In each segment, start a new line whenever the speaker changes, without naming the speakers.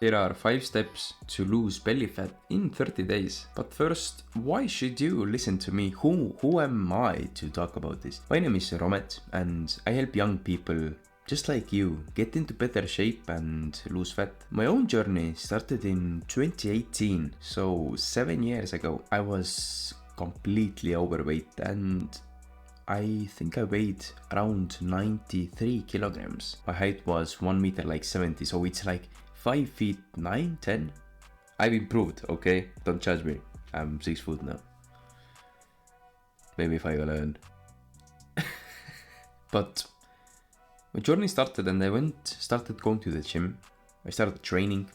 Here are 5 steps to lose belly fat in 30 days. But first, why should you listen to me? Who am I to talk about this? My name is Romet and I help young people just like you get into better shape and lose fat. My own journey started in 2018, so 7 years ago. I was completely overweight and I think I weighed around 93 kilograms. My height was 1 meter like 70, so it's like 5 feet 9, 10. I've improved, okay? Don't judge me. I'm 6 foot now. Maybe 5'11". But my journey started and I started going to the gym. I started training,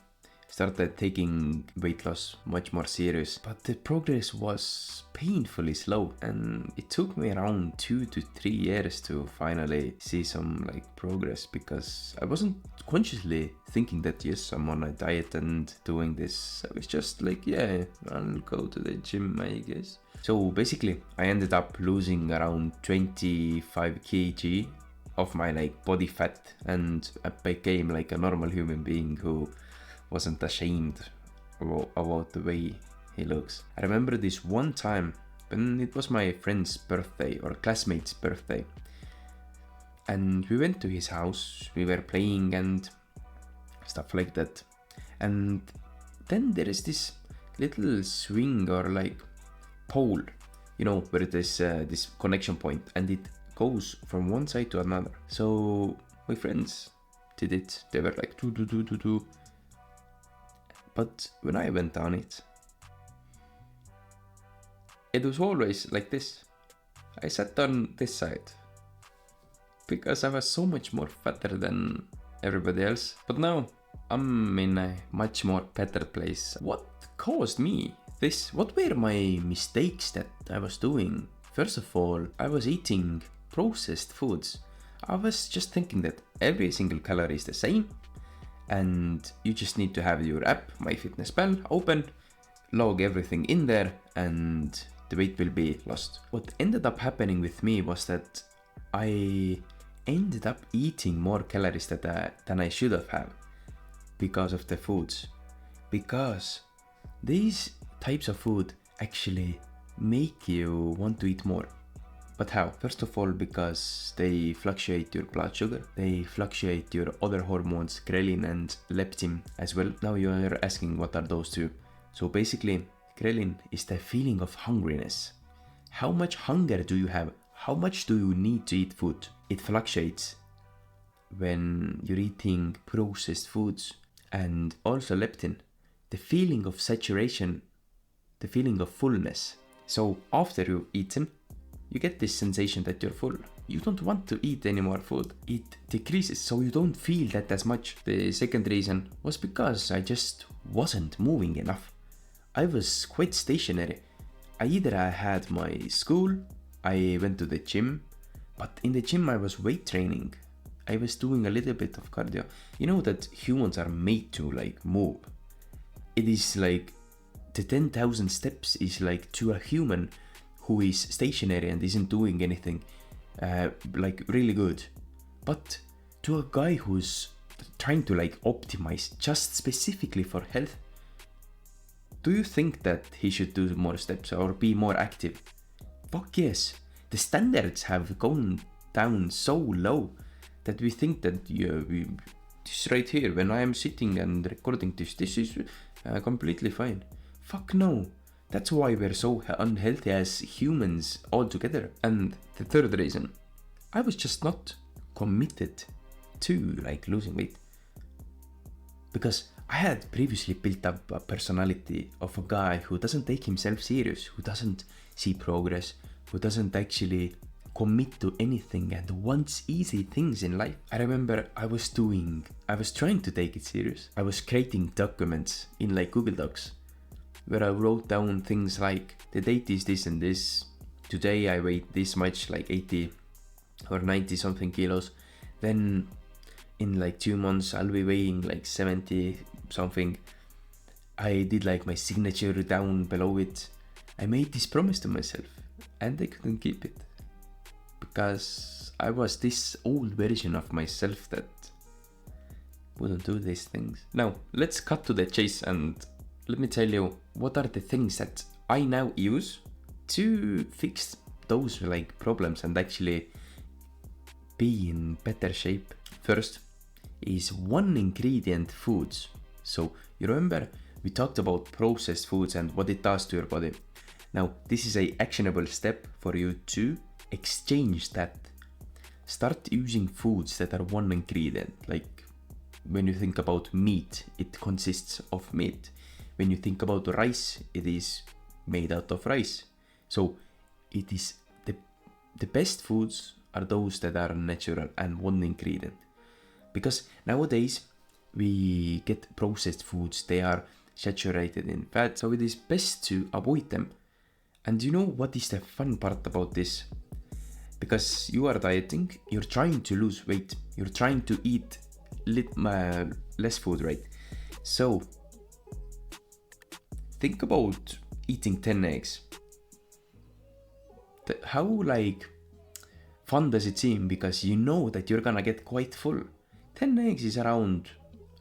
started taking weight loss much more serious, but the progress was painfully slow and it took me around 2 to 3 years to finally see some progress, because I wasn't consciously thinking that yes, I'm on a diet and doing this. I was just like, yeah, I'll go to the gym, I guess. So basically I ended up losing around 25 kg of my body fat, and I became like a normal human being who wasn't ashamed about the way he looks. I remember this one time when it was my friend's birthday or classmate's birthday, and we went to his house, we were playing and stuff like that, and then there is this little swing or pole, where it is this connection point and it goes from one side to another. So my friends did it, they were like do. But when I went on it, it was always like this. I sat on this side because I was so much more fatter than everybody else. But now I'm in a much more better place. What caused me this? What were my mistakes that I was doing? First of all, I was eating processed foods. I was just thinking that every single calorie is the same, and you just need to have your app, MyFitnessPal, open, log everything in there, and the weight will be lost. What ended up happening with me was that I ended up eating more calories than I should have had because of the foods. Because these types of food actually make you want to eat more. But how? First of all, because they fluctuate your blood sugar, they fluctuate your other hormones, ghrelin and leptin as well. Now you are asking, what are those two? So basically, ghrelin is the feeling of hungriness. How much hunger do you have? How much do you need to eat food? It fluctuates when you're eating processed foods. And also leptin, the feeling of saturation, the feeling of fullness. So after you eaten, you get this sensation that you're full. You don't want to eat any more food. It decreases, so you don't feel that as much. The second reason was because I just wasn't moving enough. I was quite stationary. I had my school, I went to the gym, but in the gym I was weight training. I was doing a little bit of cardio. You know that humans are made to move. It is the 10,000 steps is to a human who is stationary and isn't doing anything really good. But to a guy who's trying to optimize just specifically for health, do you think that he should do more steps or be more active? Fuck yes. The standards have gone down so low that we think that this right here, when I am sitting and recording this is completely fine. Fuck no. That's why we're so unhealthy as humans altogether. And the third reason, I was just not committed to losing weight. Because I had previously built up a personality of a guy who doesn't take himself serious, who doesn't see progress, who doesn't actually commit to anything and wants easy things in life. I remember I was trying to take it serious. I was creating documents in Google Docs, where I wrote down things like, the date is this and this, today I weighed this much, 80 or 90 something kilos, then in 2 months I'll be weighing 70 something. I did my signature down below it. I made this promise to myself and I couldn't keep it, because I was this old version of myself that wouldn't do these things. Now, let's cut to the chase and let me tell you what are the things that I now use to fix those like problems and actually be in better shape. First is one ingredient foods. So you remember we talked about processed foods and what it does to your body. Now this is a actionable step for you to exchange that. Start using foods that are one ingredient. Like when you think about meat, it consists of meat. When you think about rice, it is made out of rice. So it is the best foods are those that are natural and one ingredient. Because nowadays we get processed foods, they are saturated in fat, so it is best to avoid them. And you know what is the fun part about this? Because you are dieting, you're trying to lose weight, you're trying to eat less food, right? So think about eating 10 eggs. How like fun does it seem? Because you know that you're gonna get quite full. 10 eggs is around,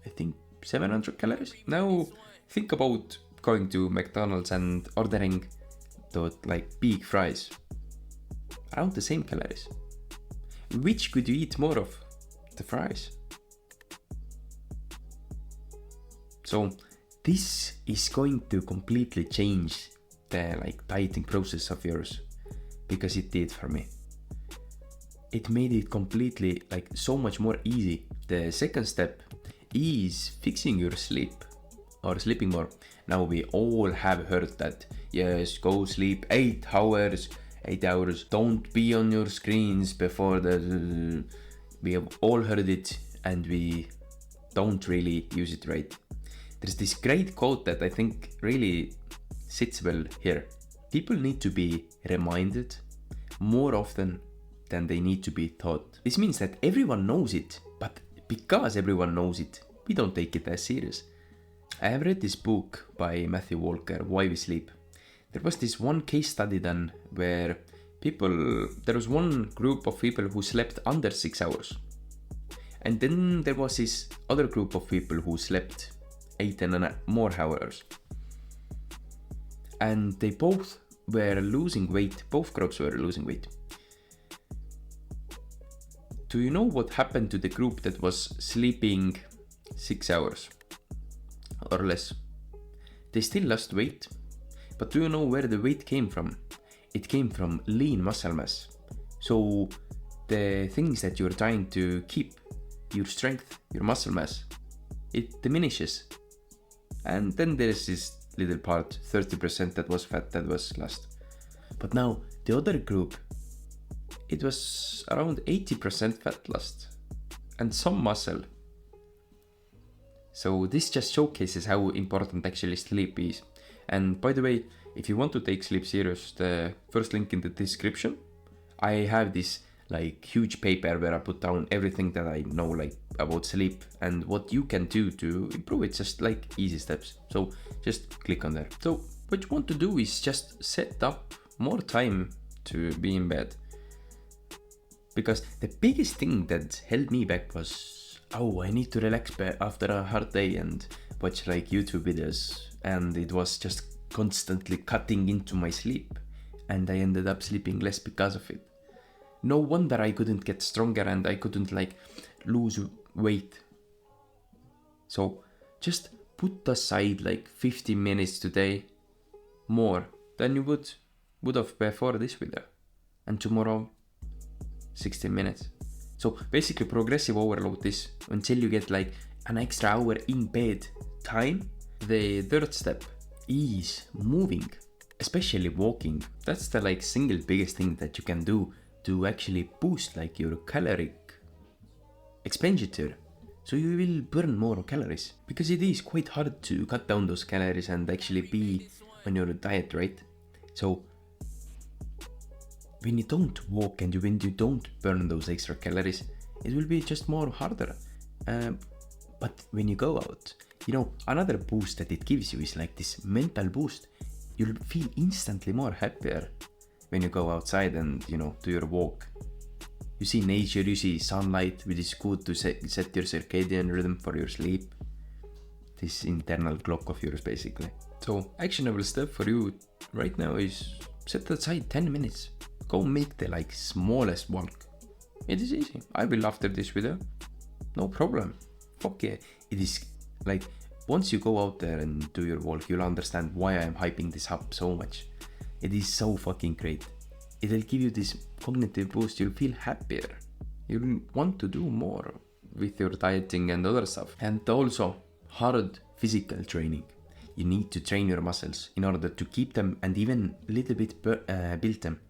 I think, 700 calories. Now think about going to McDonald's and ordering those like big fries. Around the same calories. Which could you eat more of? The fries. So this is going to completely change the like dieting process of yours, because it did for me. It made it completely like so much more easy. The second step is fixing your sleep or sleeping more. Now we all have heard that, yes, go sleep 8 hours, 8 hours, don't be on your screens before the... We have all heard it and we don't really use it right. There's this great quote that I think really sits well here. People need to be reminded more often than they need to be taught. This means that everyone knows it, but because everyone knows it, we don't take it as serious. I have read this book by Matthew Walker, Why We Sleep. There was this one case study done where there was one group of people who slept under 6 hours. And then there was this other group of people who slept 8 and more hours. And they both were losing weight, both groups were losing weight. Do you know what happened to the group that was sleeping 6 hours or less? They still lost weight, but do you know where the weight came from? It came from lean muscle mass. So the things that you're trying to keep, your strength, your muscle mass, it diminishes. And then there's this little part, 30% that was fat that was lost. But now the other group, it was around 80% fat lost and some muscle. So this just showcases how important actually sleep is. And by the way, if you want to take sleep serious, the first link in the description, I have this like huge paper where I put down everything that I know like about sleep and what you can do to improve it, just like easy steps. So just click on there. So what you want to do is just set up more time to be in bed. Because the biggest thing that held me back was, oh, I need to relax after a hard day and watch like YouTube videos, and it was just constantly cutting into my sleep, and I ended up sleeping less because of it. No wonder I couldn't get stronger and I couldn't like lose weight. So just put aside like 50 minutes today, more than you would have before this video, and tomorrow 16 minutes. So basically progressive overload this until you get like an extra hour in bed time. The third step is moving, especially walking. That's the like single biggest thing that you can do to actually boost like your caloric expenditure. So you will burn more calories, because it is quite hard to cut down those calories and actually be on your diet, right? So when you don't walk and when you don't burn those extra calories, it will be just more harder. But when you go out, you know, another boost that it gives you is like this mental boost. You'll feel instantly more happier when you go outside and, you know, do your walk. You see nature, you see sunlight, which is good to set your circadian rhythm for your sleep. This internal clock of yours, basically. So, actionable step for you right now is set aside 10 minutes. Go make the like smallest walk. It is easy. I will after this video. No problem. Fuck yeah. It is like, once you go out there and do your walk, you'll understand why I'm hyping this up so much. It is so fucking great. It'll give you this cognitive boost. You'll feel happier. You'll want to do more with your dieting and other stuff. And also, hard physical training. You need to train your muscles in order to keep them and even a little bit build them.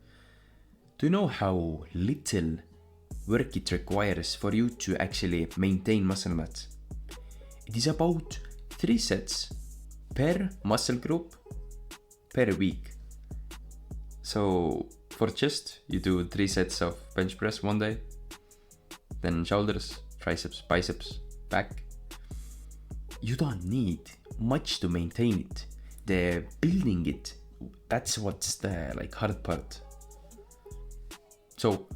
Do you know how little work it requires for you to actually maintain muscle mass? It is about 3 sets per muscle group per week. So for chest, you do 3 sets of bench press one day, then shoulders, triceps, biceps, back. You don't need much to maintain it. The building it, that's what's the like hard part. So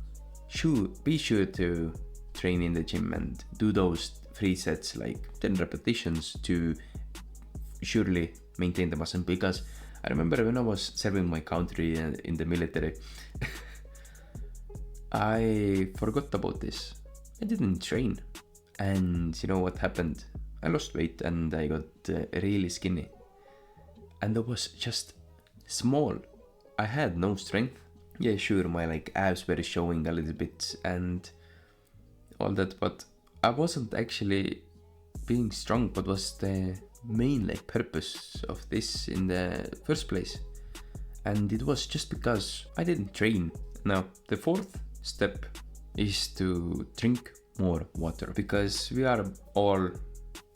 be sure to train in the gym and do those 3 sets, like 10 repetitions, to surely maintain the muscle. Because I remember when I was serving my country in the military, I forgot about this. I didn't train, and you know what happened? I lost weight and I got really skinny, and I was just small. I had no strength. Yeah, sure, my like abs were showing a little bit and all that, but I wasn't actually being strong. What was the main like purpose of this in the first place? And it was just because I didn't train. Now the 4th step is to drink more water, because we are all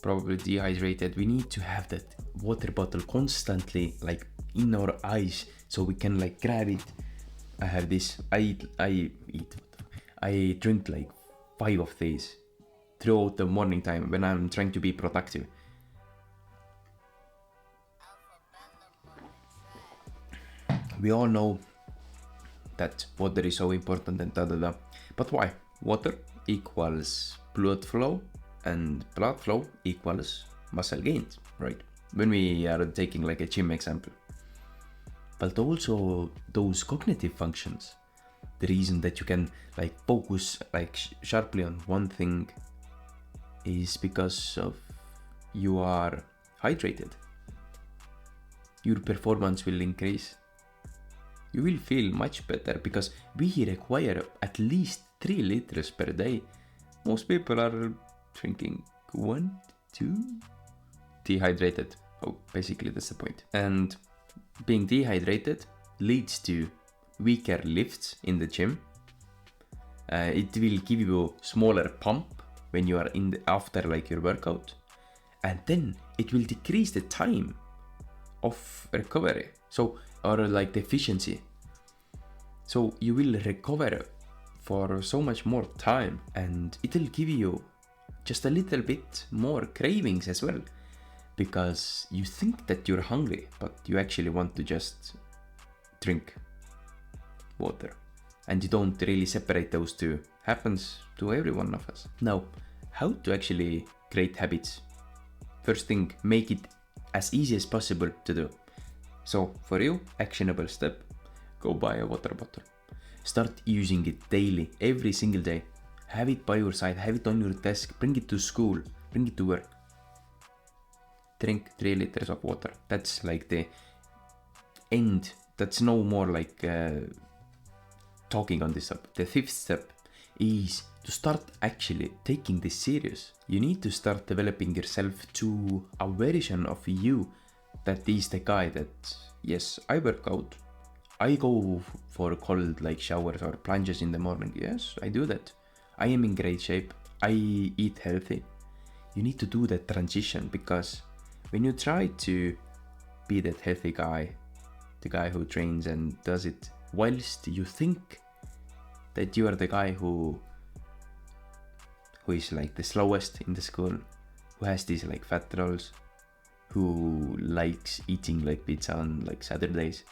probably dehydrated. We need to have that water bottle constantly like in our eyes so we can like grab it. I have this, I drink like 5 of these throughout the morning time when I'm trying to be productive. We all know that water is so important and but why? Water equals blood flow, and blood flow equals muscle gains, right? When we are taking like a gym example. But also those cognitive functions, the reason that you can like focus like sharply on one thing is because of you are hydrated. Your performance will increase. You will feel much better because we require at least 3 liters per day. Most people are drinking 1, 2, dehydrated. Oh, basically that's the point. And being dehydrated leads to weaker lifts in the gym. It will give you smaller pump when you are after like your workout, and then it will decrease the time of recovery, so or like the efficiency. So you will recover for so much more time, and it will give you just a little bit more cravings as well, because you think that you're hungry, but you actually want to just drink water, and you don't really separate those two. Happens to every one of us. Now, how to actually create habits? First thing, make it as easy as possible to do. So for you, actionable step, go buy a water bottle. Start using it daily, every single day. Have it by your side, have it on your desk, bring it to school, bring it to work. Drink 3 liters of water. That's like the end. That's no more like talking on this up. The 5th step is to start actually taking this serious. You need to start developing yourself to a version of you that is the guy that, yes, I work out. I go for cold like showers or plunges in the morning. Yes, I do that. I am in great shape. I eat healthy. You need to do that transition, because when you try to be that healthy guy, the guy who trains and does it whilst you think that you are the guy who is like the slowest in the school, who has these like fat rolls, who likes eating like pizza on like Saturdays,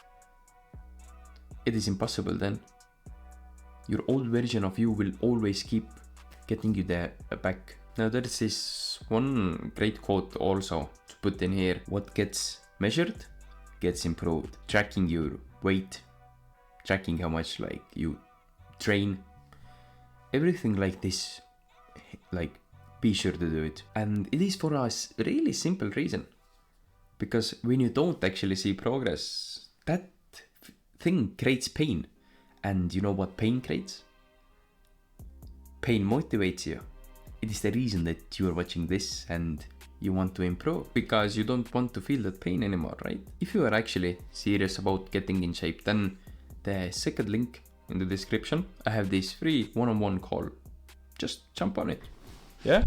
it is impossible then. your old version of you will always keep getting you there back. Now there is this one great quote also to put in here. What gets measured gets improved. Tracking your weight, tracking how much like you train, everything like this, like be sure to do it. And it is for us really simple reason, because when you don't actually see progress, that thing creates pain. And you know what pain creates? Pain motivates you. It is the reason that you are watching this and you want to improve, because you don't want to feel that pain anymore, right? If you are actually serious about getting in shape, then the second link in the description, I have this free one-on-one call. Just jump on it. Yeah?